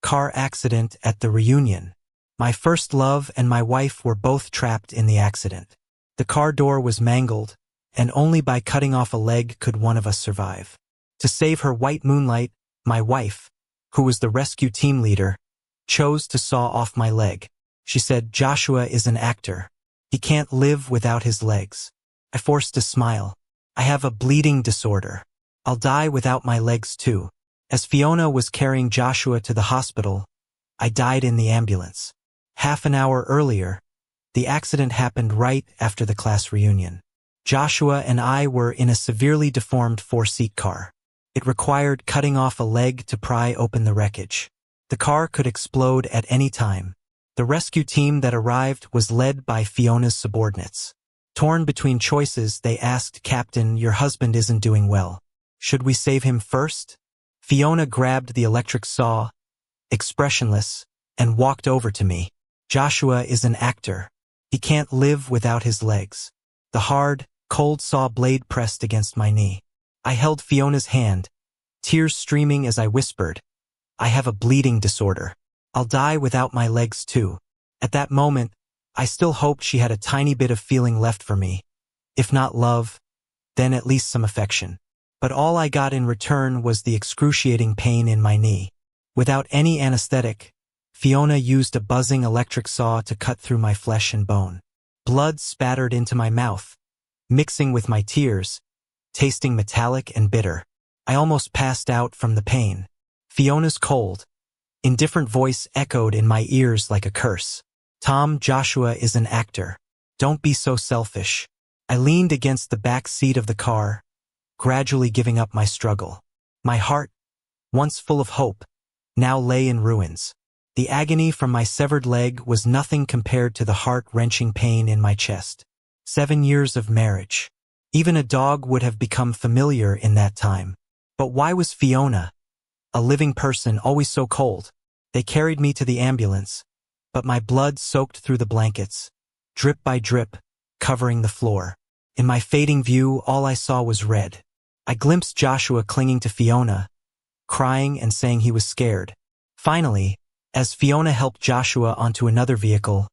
car accident at the reunion. My first love and my wife were both trapped in the accident. The car door was mangled, and only by cutting off a leg could one of us survive. To save her white moonlight, my wife, who was the rescue team leader, chose to saw off my leg. She said, "Joshua is an actor. He can't live without his legs." I forced a smile. "I have a bleeding disorder. I'll die without my legs too." As Fiona was carrying Joshua to the hospital, I died in the ambulance. Half an hour earlier, the accident happened right after the class reunion. Joshua and I were in a severely deformed four-seat car. It required cutting off a leg to pry open the wreckage. The car could explode at any time. The rescue team that arrived was led by Fiona's subordinates. Torn between choices, they asked, "Captain, your husband isn't doing well. Should we save him first?" Fiona grabbed the electric saw, expressionless, and walked over to me. "Joshua is an actor. He can't live without his legs." The hard, cold saw blade pressed against my knee. I held Fiona's hand, tears streaming as I whispered, "I have a bleeding disorder. I'll die without my legs too." At that moment, I still hoped she had a tiny bit of feeling left for me. If not love, then at least some affection. But all I got in return was the excruciating pain in my knee. Without any anesthetic, Fiona used a buzzing electric saw to cut through my flesh and bone. Blood spattered into my mouth, mixing with my tears, tasting metallic and bitter. I almost passed out from the pain. Fiona's cold, indifferent voice echoed in my ears like a curse. "Tom, Joshua is an actor. Don't be so selfish." I leaned against the back seat of the car, gradually giving up my struggle. My heart, once full of hope, now lay in ruins. The agony from my severed leg was nothing compared to the heart-wrenching pain in my chest. 7 years of marriage. Even a dog would have become familiar in that time. But why was Fiona, a living person, always so cold? They carried me to the ambulance, but my blood soaked through the blankets, drip by drip, covering the floor. In my fading view, all I saw was red. I glimpsed Joshua clinging to Fiona, crying and saying he was scared. Finally, as Fiona helped Joshua onto another vehicle,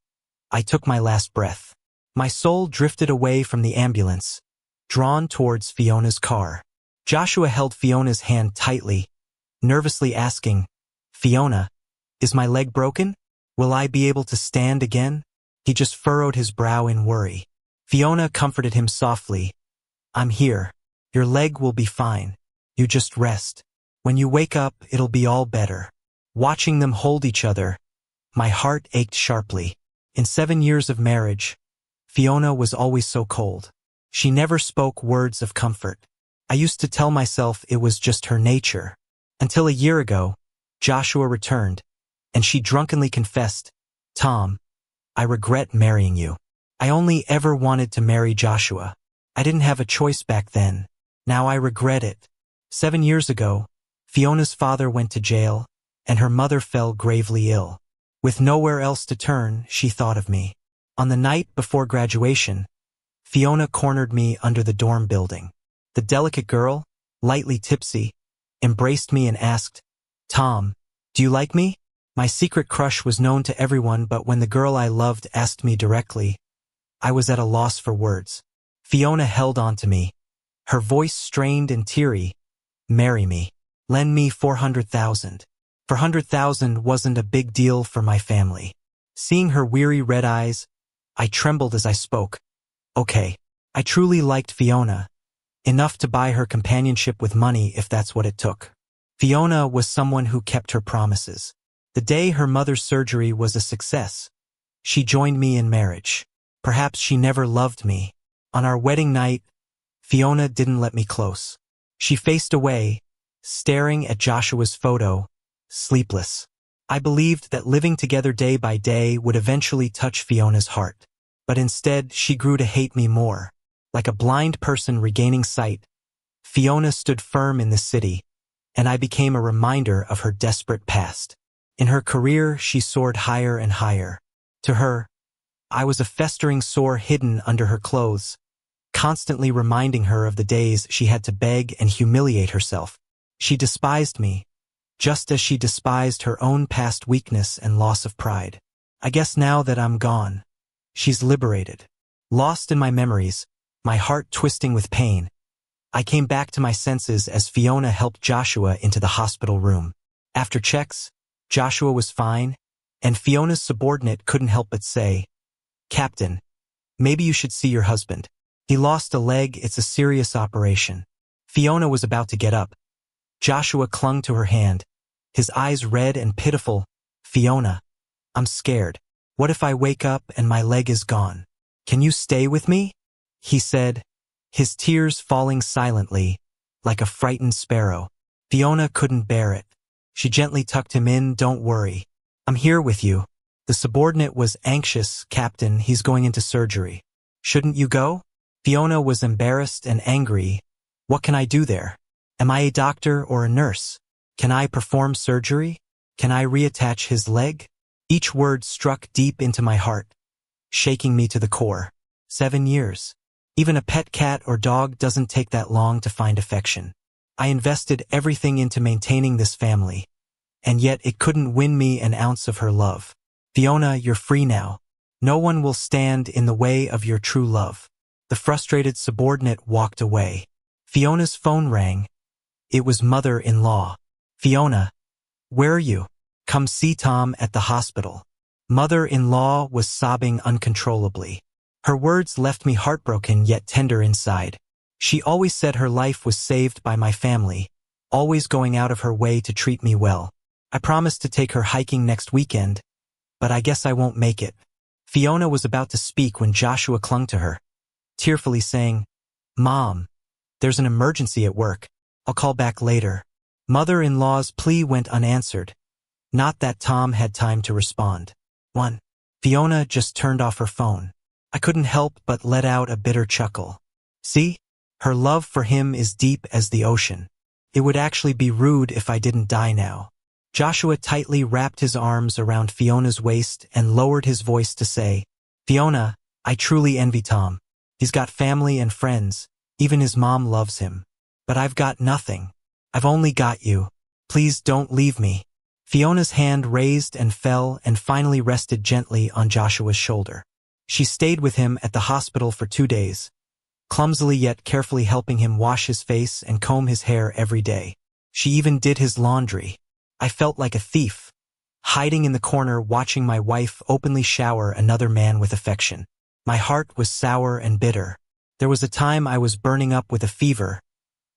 I took my last breath. My soul drifted away from the ambulance, drawn towards Fiona's car. Joshua held Fiona's hand tightly, nervously asking, "Fiona, is my leg broken? Will I be able to stand again?" He just furrowed his brow in worry. Fiona comforted him softly. "I'm here. Your leg will be fine. You just rest. When you wake up, it'll be all better." Watching them hold each other, my heart ached sharply. In 7 years of marriage, Fiona was always so cold. She never spoke words of comfort. I used to tell myself it was just her nature. Until a year ago, Joshua returned, and she drunkenly confessed, "Tom, I regret marrying you. I only ever wanted to marry Joshua. I didn't have a choice back then. Now I regret it." 7 years ago, Fiona's father went to jail, and her mother fell gravely ill. With nowhere else to turn, she thought of me. On the night before graduation, Fiona cornered me under the dorm building. The delicate girl, lightly tipsy, embraced me and asked, "Tom, do you like me?" My secret crush was known to everyone, but when the girl I loved asked me directly, I was at a loss for words. Fiona held on to me, her voice strained and teary. "Marry me. Lend me 400,000. 400,000 wasn't a big deal for my family. Seeing her weary red eyes, I trembled as I spoke. "Okay." I truly liked Fiona, enough to buy her companionship with money if that's what it took. Fiona was someone who kept her promises. The day her mother's surgery was a success, she joined me in marriage. Perhaps she never loved me. On our wedding night, Fiona didn't let me close. She faced away, staring at Joshua's photo, sleepless. I believed that living together day by day would eventually touch Fiona's heart. But instead, she grew to hate me more. Like a blind person regaining sight, Fiona stood firm in the city, and I became a reminder of her desperate past. In her career, she soared higher and higher. To her, I was a festering sore hidden under her clothes, constantly reminding her of the days she had to beg and humiliate herself. She despised me, just as she despised her own past weakness and loss of pride. I guess now that I'm gone, she's liberated. Lost in my memories, my heart twisting with pain, I came back to my senses as Fiona helped Joshua into the hospital room. After checks, Joshua was fine, and Fiona's subordinate couldn't help but say, "Captain, maybe you should see your husband. He lost a leg, it's a serious operation." Fiona was about to get up. Joshua clung to her hand, his eyes red and pitiful. "Fiona, I'm scared. What if I wake up and my leg is gone? Can you stay with me?" he said, his tears falling silently, like a frightened sparrow. Fiona couldn't bear it. She gently tucked him in. "Don't worry. I'm here with you." The subordinate was anxious. "Captain, he's going into surgery. Shouldn't you go?" Fiona was embarrassed and angry. "What can I do there? Am I a doctor or a nurse? Can I perform surgery? Can I reattach his leg?" Each word struck deep into my heart, shaking me to the core. 7 years. Even a pet cat or dog doesn't take that long to find affection. I invested everything into maintaining this family, and yet it couldn't win me an ounce of her love. "Fiona, you're free now. No one will stand in the way of your true love." The frustrated subordinate walked away. Fiona's phone rang. It was mother-in-law. "Fiona, where are you? Come see Tom at the hospital." Mother-in-law was sobbing uncontrollably. Her words left me heartbroken yet tender inside. She always said her life was saved by my family, always going out of her way to treat me well. I promised to take her hiking next weekend, but I guess I won't make it. Fiona was about to speak when Joshua clung to her, tearfully saying, "Mom, there's an emergency at work. I'll call back later." Mother-in-law's plea went unanswered. Not that Tom had time to respond. Fiona just turned off her phone. I couldn't help but let out a bitter chuckle. See? Her love for him is deep as the ocean. It would actually be rude if I didn't die now. Joshua tightly wrapped his arms around Fiona's waist and lowered his voice to say, "Fiona, I truly envy Tom. He's got family and friends. Even his mom loves him. But I've got nothing. I've only got you. Please don't leave me." Fiona's hand raised and fell and finally rested gently on Joshua's shoulder. She stayed with him at the hospital for 2 days, clumsily yet carefully helping him wash his face and comb his hair every day. She even did his laundry. I felt like a thief, hiding in the corner watching my wife openly shower another man with affection. My heart was sour and bitter. There was a time I was burning up with a fever.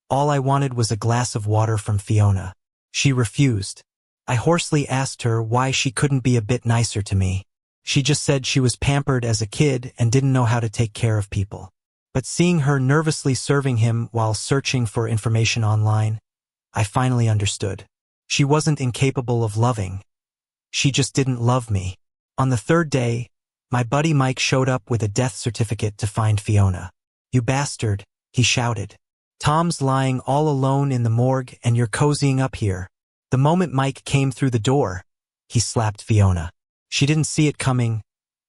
All I wanted was a glass of water from Fiona. She refused. I hoarsely asked her why she couldn't be a bit nicer to me. She just said she was pampered as a kid and didn't know how to take care of people. But seeing her nervously serving him while searching for information online, I finally understood. She wasn't incapable of loving. She just didn't love me. On the 3rd day, my buddy Mike showed up with a death certificate to find Fiona. "You bastard," he shouted. "Tom's lying all alone in the morgue and you're cozying up here." The moment Mike came through the door, he slapped Fiona. She didn't see it coming.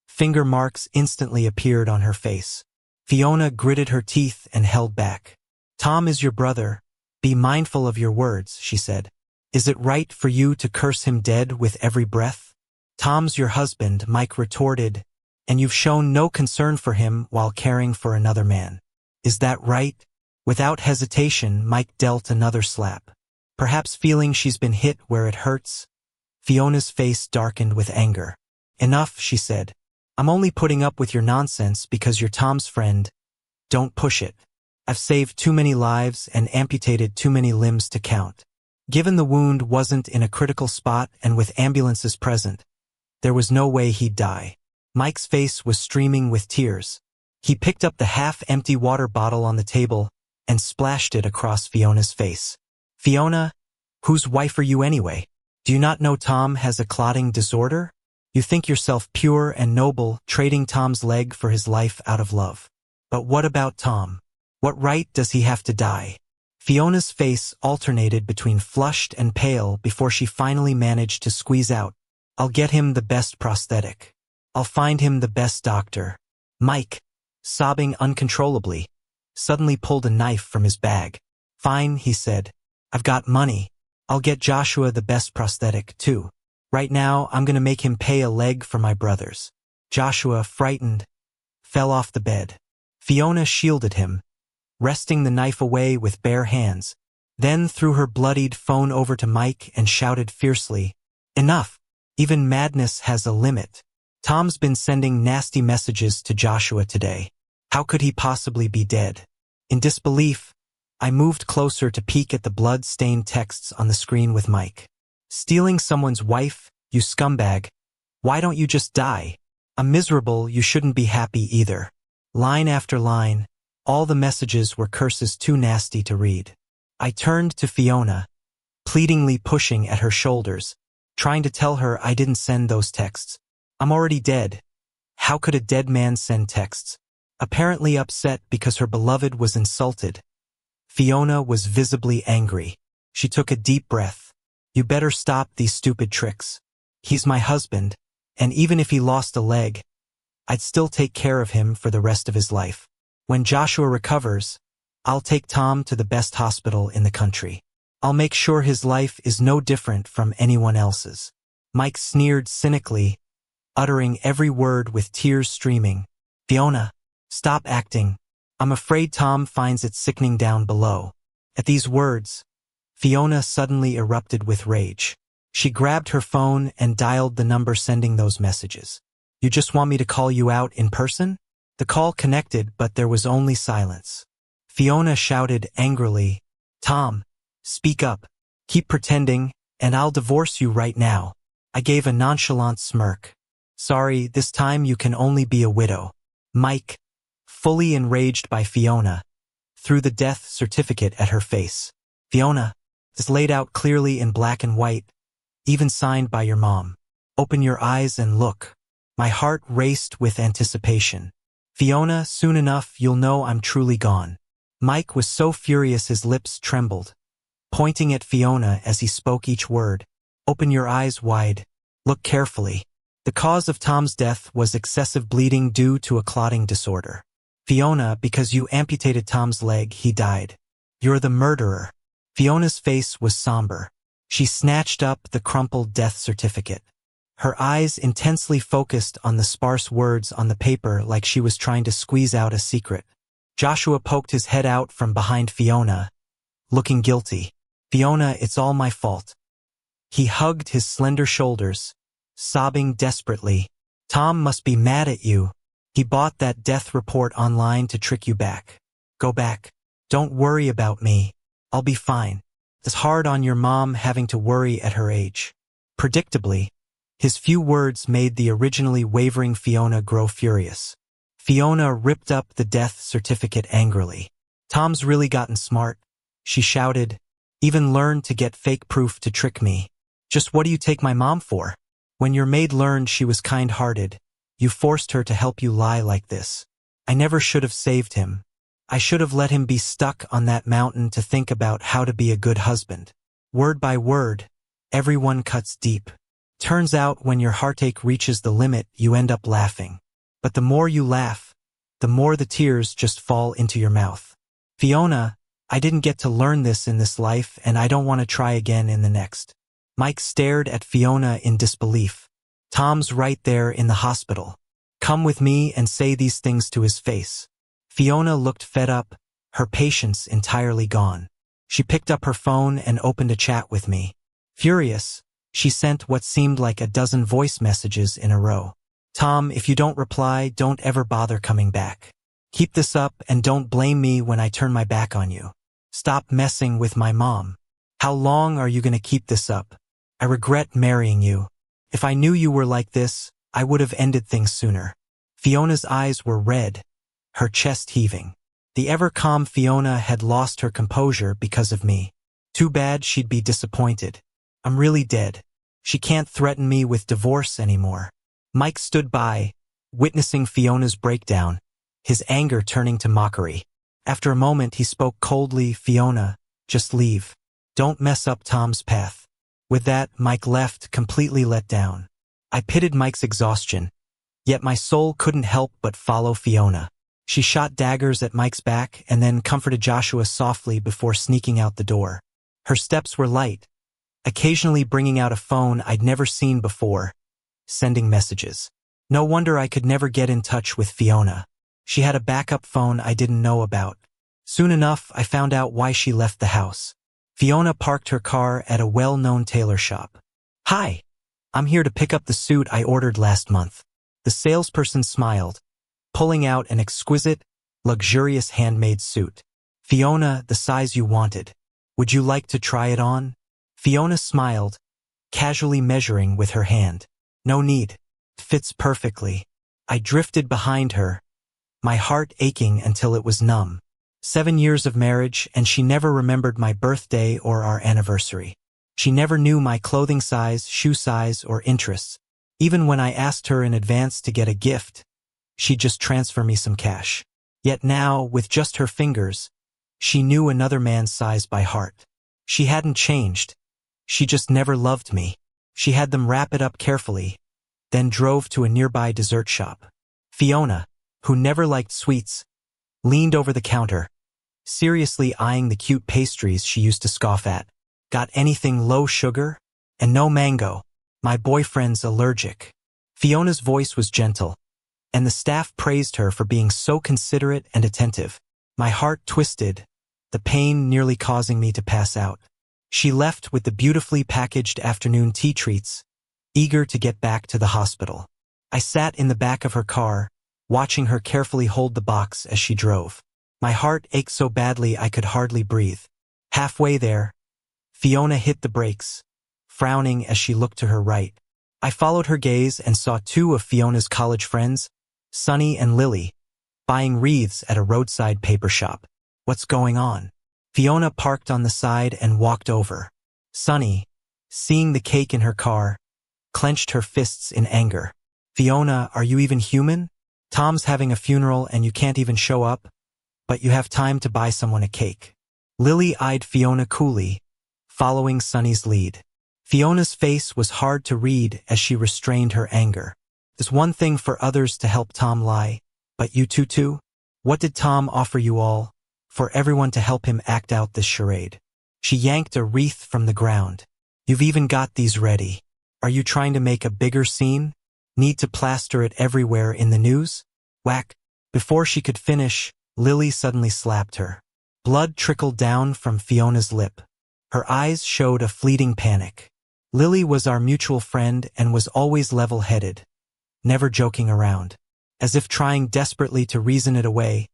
Finger marks instantly appeared on her face. Fiona gritted her teeth and held back. "Tom is your brother. Be mindful of your words," she said. "Is it right for you to curse him dead with every breath?" "Tom's your husband," Mike retorted, "and you've shown no concern for him while caring for another man. Is that right?" Without hesitation, Mike dealt another slap. Perhaps feeling she's been hit where it hurts, Fiona's face darkened with anger. "Enough," she said. "I'm only putting up with your nonsense because you're Tom's friend. Don't push it. I've saved too many lives and amputated too many limbs to count." Given the wound wasn't in a critical spot and with ambulances present, there was no way he'd die. Mike's face was streaming with tears. He picked up the half-empty water bottle on the table and splashed it across Fiona's face. "Fiona, whose wife are you anyway? Do you not know Tom has a clotting disorder? You think yourself pure and noble, trading Tom's leg for his life out of love. But what about Tom? What right does he have to die?" Fiona's face alternated between flushed and pale before she finally managed to squeeze out, "I'll get him the best prosthetic. I'll find him the best doctor." Mike, sobbing uncontrollably, suddenly pulled a knife from his bag. "Fine," he said. "I've got money. I'll get Joshua the best prosthetic, too. Right now, I'm gonna make him pay a leg for my brothers." Joshua, frightened, fell off the bed. Fiona shielded him, wresting the knife away with bare hands, then threw her bloodied phone over to Mike and shouted fiercely, "Enough! Even madness has a limit. Tom's been sending nasty messages to Joshua today. How could he possibly be dead?" In disbelief, I moved closer to peek at the blood-stained texts on the screen with Mike. "Stealing someone's wife, you scumbag. Why don't you just die? I'm miserable, you shouldn't be happy either." Line after line, all the messages were curses too nasty to read. I turned to Fiona, pleadingly pushing at her shoulders, trying to tell her I didn't send those texts. "I'm already dead. How could a dead man send texts?" Apparently upset because her beloved was insulted, Fiona was visibly angry. She took a deep breath. "You better stop these stupid tricks. He's my husband, and even if he lost a leg, I'd still take care of him for the rest of his life. When Joshua recovers, I'll take Tom to the best hospital in the country. I'll make sure his life is no different from anyone else's." Mike sneered cynically, uttering every word with tears streaming. "Fiona, stop acting. I'm afraid Tom finds it sickening down below." At these words, Fiona suddenly erupted with rage. She grabbed her phone and dialed the number sending those messages. "You just want me to call you out in person?" The call connected, but there was only silence. Fiona shouted angrily, "Tom, speak up. Keep pretending, and I'll divorce you right now." I gave a nonchalant smirk. "Sorry, this time you can only be a widow." Mike, fully enraged by Fiona, threw the death certificate at her face. "Fiona, it's laid out clearly in black and white, even signed by your mom. Open your eyes and look." My heart raced with anticipation. "Fiona, soon enough you'll know I'm truly gone." Mike was so furious his lips trembled, pointing at Fiona as he spoke each word. "Open your eyes wide. Look carefully. The cause of Tom's death was excessive bleeding due to a clotting disorder. Fiona, because you amputated Tom's leg, he died. You're the murderer." Fiona's face was somber. She snatched up the crumpled death certificate. Her eyes intensely focused on the sparse words on the paper like she was trying to squeeze out a secret. Joshua poked his head out from behind Fiona, looking guilty. "Fiona, it's all my fault." He hugged his slender shoulders, sobbing desperately. "Tom must be mad at you. He bought that death report online to trick you back. Go back. Don't worry about me. I'll be fine. It's hard on your mom having to worry at her age." Predictably, his few words made the originally wavering Fiona grow furious. Fiona ripped up the death certificate angrily. "Tom's really gotten smart," she shouted. "Even learned to get fake proof to trick me. Just what do you take my mom for? When your maid learned she was kind-hearted, you forced her to help you lie like this. I never should have saved him. I should have let him be stuck on that mountain to think about how to be a good husband." Word by word, everyone cuts deep. Turns out when your heartache reaches the limit, you end up laughing. But the more you laugh, the more the tears just fall into your mouth. "Fiona, I didn't get to learn this in this life, and I don't want to try again in the next." Mike stared at Fiona in disbelief. "Tom's right there in the hospital. Come with me and say these things to his face." Fiona looked fed up, her patience entirely gone. She picked up her phone and opened a chat with me. Furious, she sent what seemed like a dozen voice messages in a row. "Tom, if you don't reply, don't ever bother coming back. Keep this up and don't blame me when I turn my back on you. Stop messing with my mom. How long are you going to keep this up? I regret marrying you. If I knew you were like this, I would have ended things sooner." Fiona's eyes were red, her chest heaving. The ever-calm Fiona had lost her composure because of me. Too bad she'd be disappointed. I'm really dead. She can't threaten me with divorce anymore. Mike stood by, witnessing Fiona's breakdown, his anger turning to mockery. After a moment, he spoke coldly. "Fiona, just leave. Don't mess up Tom's path." With that, Mike left, completely let down. I pitied Mike's exhaustion, yet my soul couldn't help but follow Fiona. She shot daggers at Mike's back and then comforted Joshua softly before sneaking out the door. Her steps were light, occasionally bringing out a phone I'd never seen before, sending messages. No wonder I could never get in touch with Fiona. She had a backup phone I didn't know about. Soon enough, I found out why she left the house. Fiona parked her car at a well-known tailor shop. "Hi, I'm here to pick up the suit I ordered last month." The salesperson smiled, pulling out an exquisite, luxurious handmade suit. "Fiona, the size you wanted. Would you like to try it on?" Fiona smiled, casually measuring with her hand. "No need. It fits perfectly." I drifted behind her, my heart aching until it was numb. 7 years of marriage, and she never remembered my birthday or our anniversary. She never knew my clothing size, shoe size, or interests. Even when I asked her in advance to get a gift, she'd just transfer me some cash. Yet now, with just her fingers, she knew another man's size by heart. She hadn't changed. She just never loved me. She had them wrap it up carefully, then drove to a nearby dessert shop. Fiona, who never liked sweets, leaned over the counter, seriously eyeing the cute pastries she used to scoff at. "Got anything low sugar? And no mango. My boyfriend's allergic." Fiona's voice was gentle, and the staff praised her for being so considerate and attentive. My heart twisted, the pain nearly causing me to pass out. She left with the beautifully packaged afternoon tea treats, eager to get back to the hospital. I sat in the back of her car, watching her carefully hold the box as she drove. My heart ached so badly I could hardly breathe. Halfway there, Fiona hit the brakes, frowning as she looked to her right. I followed her gaze and saw two of Fiona's college friends, Sunny and Lily, buying wreaths at a roadside paper shop. "What's going on?" Fiona parked on the side and walked over. Sunny, seeing the cake in her car, clenched her fists in anger. "Fiona, are you even human? Tom's having a funeral and you can't even show up, but you have time to buy someone a cake." Lily eyed Fiona coolly, following Sunny's lead. Fiona's face was hard to read as she restrained her anger. "It's one thing for others to help Tom lie, but you two too? What did Tom offer you all, for everyone to help him act out this charade?" She yanked a wreath from the ground. "You've even got these ready. Are you trying to make a bigger scene? Need to plaster it everywhere in the news?" Whack! Before she could finish, Lily suddenly slapped her. Blood trickled down from Fiona's lip. Her eyes showed a fleeting panic. Lily was our mutual friend and was always level-headed, never joking around. As if trying desperately to reason it away,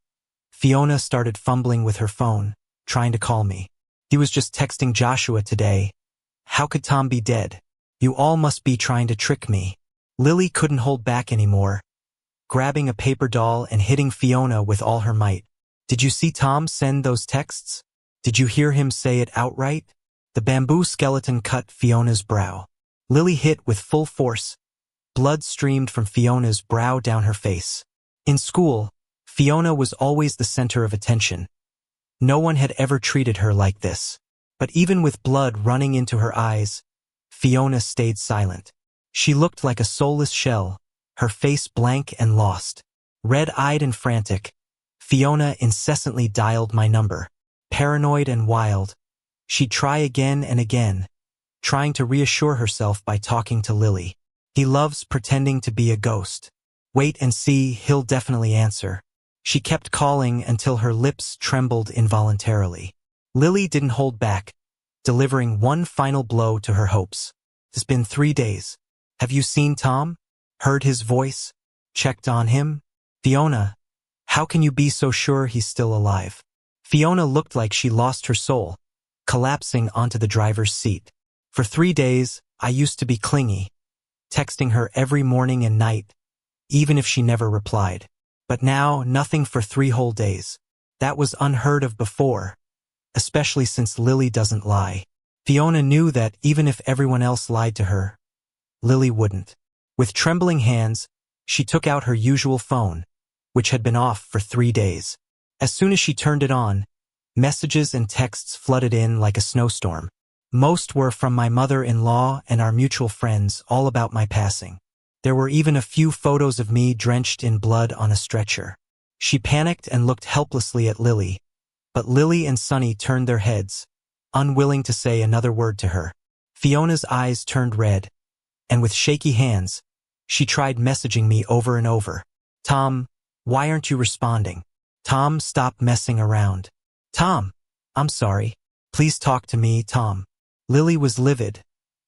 Fiona started fumbling with her phone, trying to call me. "He was just texting Joshua today. How could Tom be dead? You all must be trying to trick me." Lily couldn't hold back anymore, grabbing a paper doll and hitting Fiona with all her might. "Did you see Tom send those texts? Did you hear him say it outright?" The bamboo skeleton cut Fiona's brow. Lily hit with full force. Blood streamed from Fiona's brow down her face. In school, Fiona was always the center of attention. No one had ever treated her like this. But even with blood running into her eyes, Fiona stayed silent. She looked like a soulless shell, her face blank and lost. Red-eyed and frantic, Fiona incessantly dialed my number. Paranoid and wild, she'd try again and again, trying to reassure herself by talking to Lily. "He loves pretending to be a ghost. Wait and see, he'll definitely answer." She kept calling until her lips trembled involuntarily. Lily didn't hold back, delivering one final blow to her hopes. "It's been 3 days. Have you seen Tom? Heard his voice? Checked on him? Fiona, how can you be so sure he's still alive?" Fiona looked like she lost her soul, collapsing onto the driver's seat. "For 3 days, I used to be clingy, texting her every morning and night, even if she never replied. But now, nothing for 3 whole days. That was unheard of before, especially since Lily doesn't lie." Fiona knew that even if everyone else lied to her, Lily wouldn't. With trembling hands, she took out her usual phone, which had been off for 3 days. As soon as she turned it on, messages and texts flooded in like a snowstorm. Most were from my mother-in-law and our mutual friends, all about my passing. There were even a few photos of me drenched in blood on a stretcher. She panicked and looked helplessly at Lily, but Lily and Sunny turned their heads, unwilling to say another word to her. Fiona's eyes turned red, and with shaky hands, she tried messaging me over and over. Tom, why aren't you responding? Tom, stop messing around. Tom, I'm sorry. Please talk to me, Tom. Lily was livid,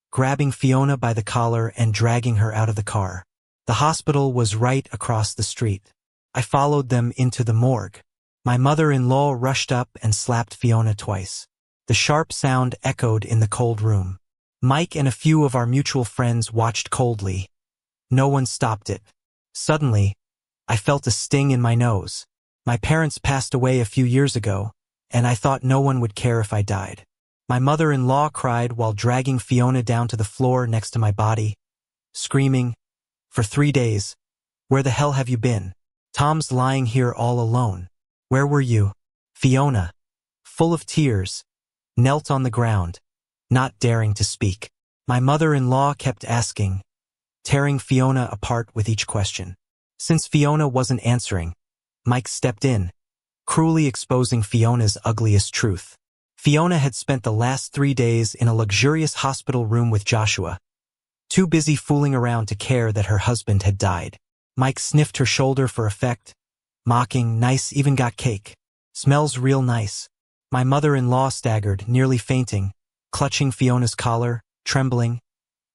grabbing Fiona by the collar and dragging her out of the car. The hospital was right across the street. I followed them into the morgue. My mother-in-law rushed up and slapped Fiona twice. The sharp sound echoed in the cold room. Mike and a few of our mutual friends watched coldly. No one stopped it. Suddenly, I felt a sting in my nose. My parents passed away a few years ago, and I thought no one would care if I died. My mother-in-law cried while dragging Fiona down to the floor next to my body, screaming, "For 3 days, where the hell have you been? Tom's lying here all alone. Where were you?" Fiona, full of tears, knelt on the ground, not daring to speak. My mother-in-law kept asking, tearing Fiona apart with each question. Since Fiona wasn't answering, Mike stepped in, cruelly exposing Fiona's ugliest truth. Fiona had spent the last 3 days in a luxurious hospital room with Joshua, too busy fooling around to care that her husband had died. Mike sniffed her shoulder for effect, mocking, "Nice, even got cake. Smells real nice." My mother-in-law staggered, nearly fainting, clutching Fiona's collar, trembling.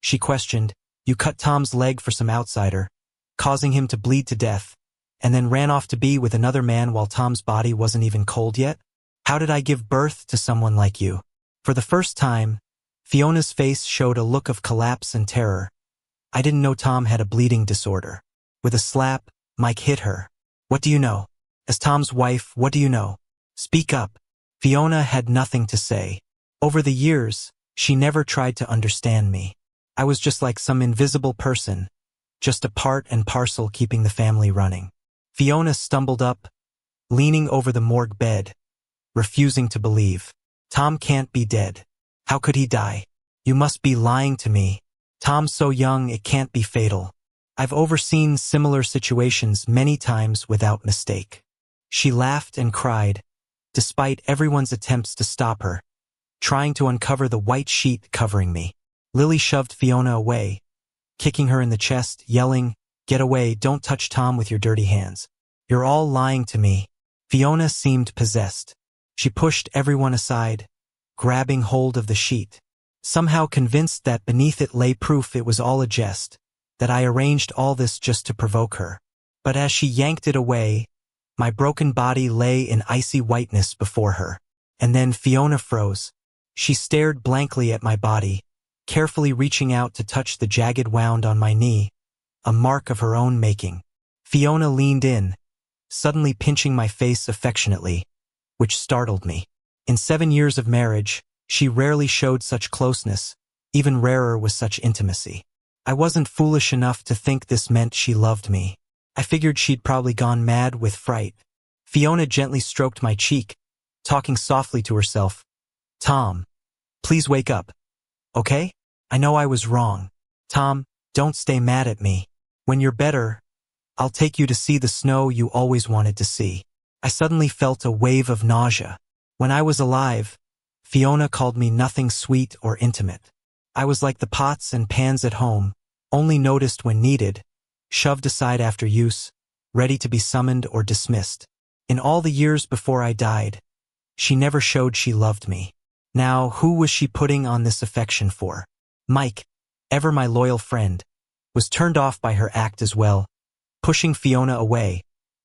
She questioned, "You cut Tom's leg for some outsider, causing him to bleed to death, and then ran off to be with another man while Tom's body wasn't even cold yet? How did I give birth to someone like you?" For the first time, Fiona's face showed a look of collapse and terror. I didn't know Tom had a bleeding disorder. With a slap, Mike hit her. "What do you know? As Tom's wife, what do you know? Speak up." Fiona had nothing to say. Over the years, she never tried to understand me. I was just like some invisible person, just a part and parcel keeping the family running. Fiona stumbled up, leaning over the morgue bed, refusing to believe. "Tom can't be dead. How could he die? You must be lying to me. Tom's so young, it can't be fatal. I've overseen similar situations many times without mistake." She laughed and cried, despite everyone's attempts to stop her, trying to uncover the white sheet covering me. Lily shoved Fiona away, kicking her in the chest, yelling, "Get away, don't touch Tom with your dirty hands. You're all lying to me." Fiona seemed possessed. She pushed everyone aside, grabbing hold of the sheet, somehow convinced that beneath it lay proof it was all a jest, that I arranged all this just to provoke her. But as she yanked it away, my broken body lay in icy whiteness before her. And then Fiona froze. She stared blankly at my body, carefully reaching out to touch the jagged wound on my knee, a mark of her own making. Fiona leaned in, suddenly pinching my face affectionately, which startled me. In 7 years of marriage, she rarely showed such closeness. Even rarer was such intimacy. I wasn't foolish enough to think this meant she loved me. I figured she'd probably gone mad with fright. Fiona gently stroked my cheek, talking softly to herself. "Tom, please wake up. Okay? I know I was wrong. Tom, don't stay mad at me. When you're better, I'll take you to see the snow you always wanted to see." I suddenly felt a wave of nausea. When I was alive, Fiona called me nothing sweet or intimate. I was like the pots and pans at home, only noticed when needed, shoved aside after use, ready to be summoned or dismissed. In all the years before I died, she never showed she loved me. Now, who was she putting on this affection for? Mike, ever my loyal friend, was turned off by her act as well, pushing Fiona away,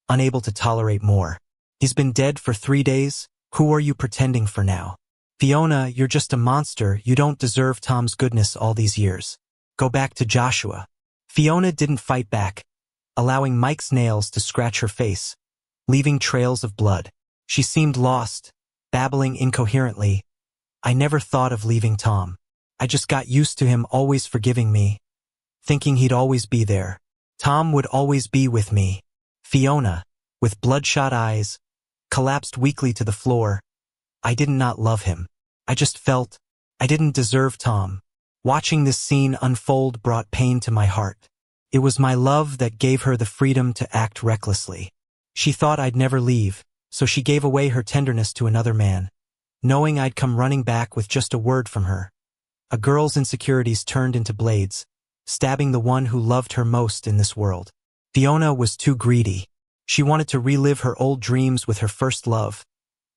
unable to tolerate more. "He's been dead for 3 days? Who are you pretending for now? Fiona, you're just a monster. You don't deserve Tom's goodness all these years. Go back to Joshua." Fiona didn't fight back, allowing Mike's nails to scratch her face, leaving trails of blood. She seemed lost, babbling incoherently. "I never thought of leaving Tom. I just got used to him always forgiving me, thinking he'd always be there. Tom would always be with me." Fiona, with bloodshot eyes, collapsed weakly to the floor. I did not love him. I just felt I didn't deserve Tom. Watching this scene unfold brought pain to my heart. It was my love that gave her the freedom to act recklessly. She thought I'd never leave, so she gave away her tenderness to another man, knowing I'd come running back with just a word from her. A girl's insecurities turned into blades, stabbing the one who loved her most in this world. Fiona was too greedy. She wanted to relive her old dreams with her first love,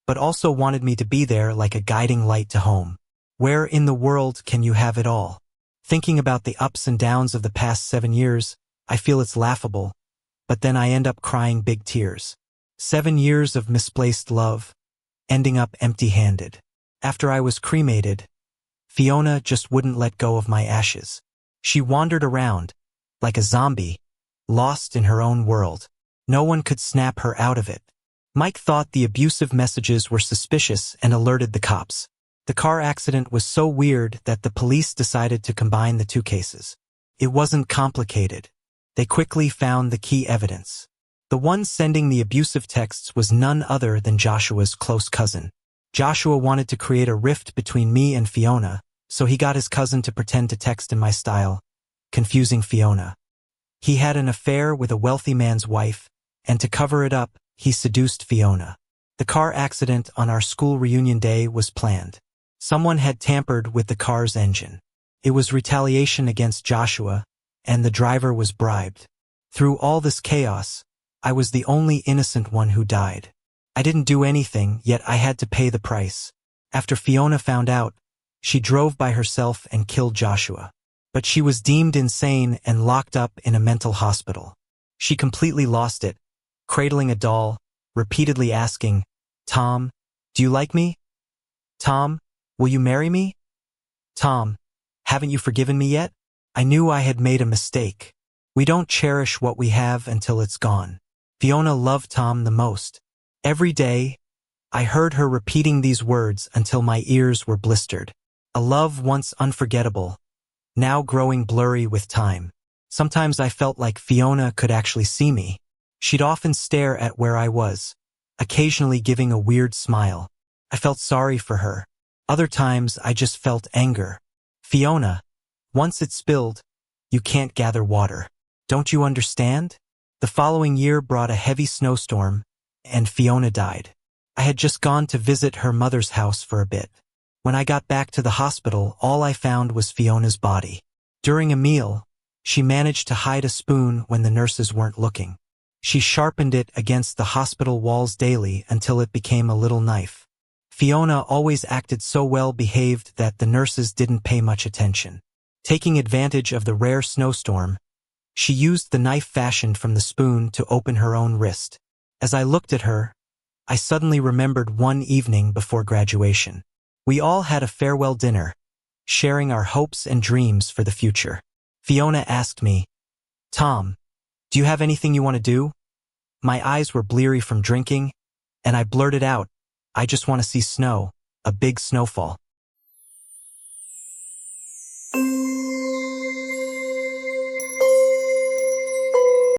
but also wanted me to be there like a guiding light to home. Where in the world can you have it all? Thinking about the ups and downs of the past 7 years, I feel it's laughable, but then I end up crying big tears. 7 years of misplaced love, ending up empty-handed. After I was cremated, Fiona just wouldn't let go of my ashes. She wandered around, like a zombie, lost in her own world. No one could snap her out of it. Mike thought the abusive messages were suspicious and alerted the cops. The car accident was so weird that the police decided to combine the two cases. It wasn't complicated. They quickly found the key evidence. The one sending the abusive texts was none other than Joshua's close cousin. Joshua wanted to create a rift between me and Fiona, so he got his cousin to pretend to text in my style, confusing Fiona. He had an affair with a wealthy man's wife, and to cover it up, he seduced Fiona. The car accident on our school reunion day was planned. Someone had tampered with the car's engine. It was retaliation against Joshua, and the driver was bribed. Through all this chaos, I was the only innocent one who died. I didn't do anything, yet I had to pay the price. After Fiona found out, she drove by herself and killed Joshua. But she was deemed insane and locked up in a mental hospital. She completely lost it, cradling a doll, repeatedly asking, "Tom, do you like me? Tom, will you marry me? Tom, haven't you forgiven me yet?" I knew I had made a mistake. We don't cherish what we have until it's gone. Fiona loved Tom the most. Every day, I heard her repeating these words until my ears were blistered. A love once unforgettable, now growing blurry with time. Sometimes I felt like Fiona could actually see me. She'd often stare at where I was, occasionally giving a weird smile. I felt sorry for her. Other times I just felt anger. Fiona, once it's spilled, you can't gather water. Don't you understand? The following year brought a heavy snowstorm, and Fiona died. I had just gone to visit her mother's house for a bit. When I got back to the hospital, all I found was Fiona's body. During a meal, she managed to hide a spoon when the nurses weren't looking. She sharpened it against the hospital walls daily until it became a little knife. Fiona always acted so well behaved that the nurses didn't pay much attention. Taking advantage of the rare snowstorm, she used the knife fashioned from the spoon to open her own wrist. As I looked at her, I suddenly remembered one evening before graduation. We all had a farewell dinner, sharing our hopes and dreams for the future. Fiona asked me, "Tom, do you have anything you want to do?" My eyes were bleary from drinking, and I blurted out, "I just want to see snow, a big snowfall."